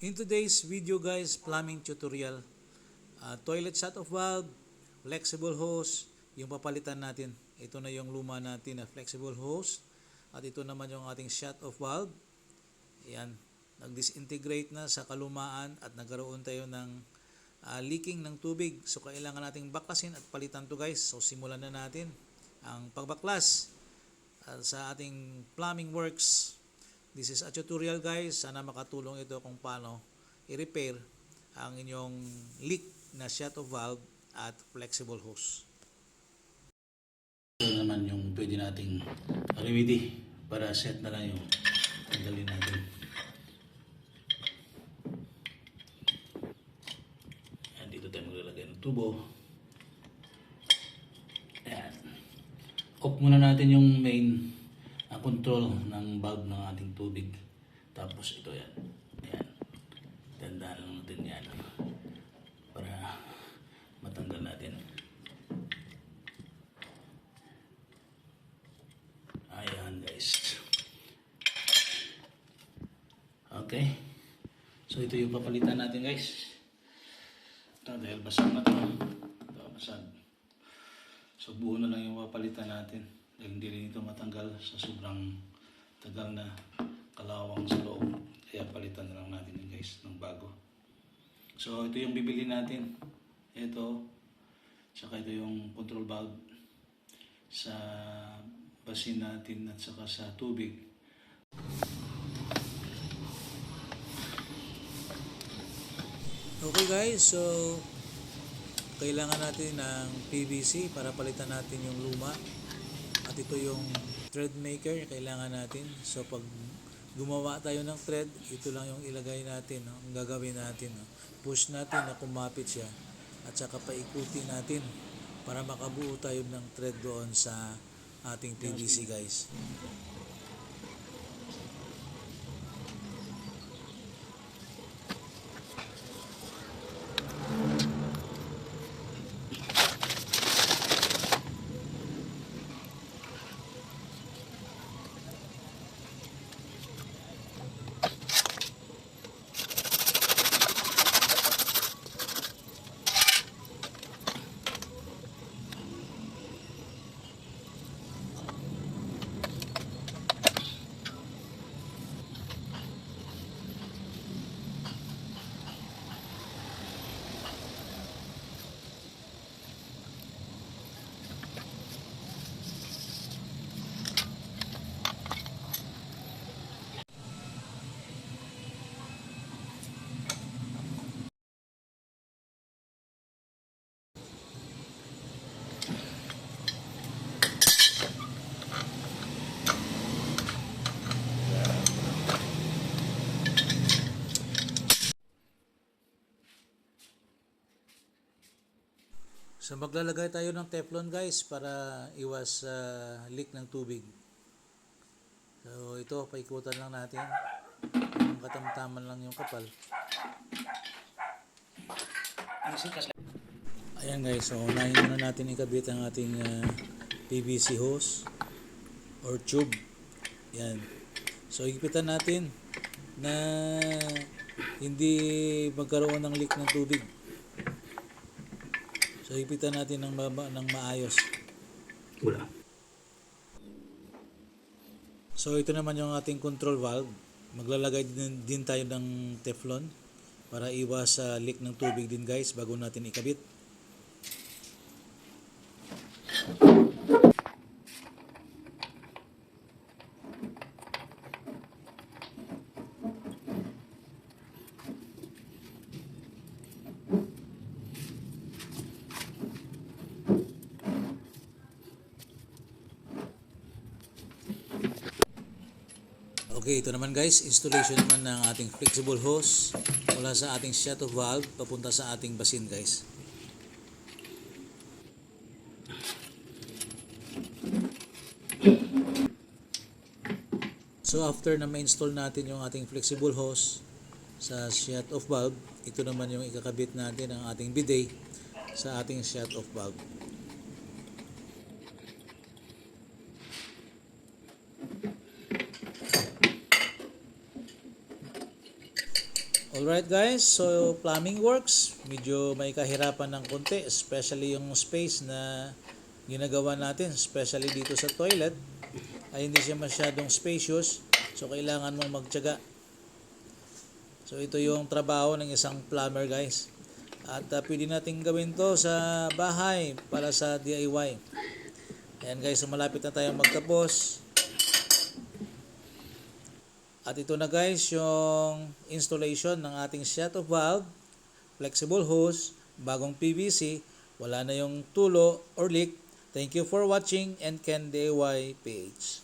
In today's video guys, plumbing tutorial, toilet shut-off valve, flexible hose, yung papalitan natin. Ito na yung luma natin na flexible hose at ito naman yung ating shut-off valve. Yan, nag-disintegrate na sa kalumaan at nagkaroon tayo ng leaking ng tubig. So kailangan nating baklasin at palitan to guys. So simulan na natin ang pagbaklas sa ating plumbing works. This is a tutorial guys, sana makatulong ito kung paano i-repair ang inyong leak na shut-off valve at flexible hose. Ito naman yung pwede nating remedy para set na lang yung tanggalin natin. Ayan, dito tayo maglalagay ng tubo. Ayan. Off muna natin yung main control ng valve ng ating tubig. Tapos ito yan. Ayan. Tandaan lang natin yan para matanggal natin. Ayan guys. Okay. So ito yung papalitan natin guys. Ito dahil basag na ito. Ito basag. So buo na lang yung papalitan natin. Dahil hindi rin ito matanggal sa sobrang tagal na kalawang sa loob. Kaya palitan na lang natin yun guys ng bago. So ito yung bibili natin. Ito. Saka ito yung control valve sa basin natin at saka sa tubig. Okay guys, so kailangan natin ng PVC para palitan natin yung luma. At ito yung thread maker kailangan natin. So pag gumawa tayo ng thread, ito lang yung ilagay natin, no? Ang gagawin natin, no? Push natin na kumapit siya at saka paikutin natin para makabuo tayo ng thread doon sa ating PVC guys. So maglalagay tayo ng Teflon guys para iwas leak ng tubig. So ito, paikutan lang natin. Yung katamtaman lang yung kapal. Ayan guys, so unahin muna natin ikabit ang ating PVC hose or tube. Yan. So igipitan natin na hindi magkaroon ng leak ng tubig. So ipitan natin ng maayos. Wala. So ito naman yung ating control valve. Maglalagay din tayo ng Teflon para iwas sa leak ng tubig din guys bago natin ikabit. Okay, ito naman guys, installation naman ng ating flexible hose mula sa ating shut-off valve papunta sa ating basin guys. So after na ma-install natin yung ating flexible hose sa shut-off valve, ito naman yung ikakabit natin ang ating bidet sa ating shut-off valve. Alright guys, so plumbing works, medyo may kahirapan ng konti, especially yung space na ginagawa natin, especially dito sa toilet, ay hindi siya masyadong spacious, so kailangan mong magtiyaga. So ito yung trabaho ng isang plumber guys. At pwede natin gawin to sa bahay para sa DIY. Ayan guys, so malapit na tayong magtapos. At ito na guys yung installation ng ating shut off valve, flexible hose, bagong PVC, wala na yung tulo or leak. Thank you for watching and Ken DIY page.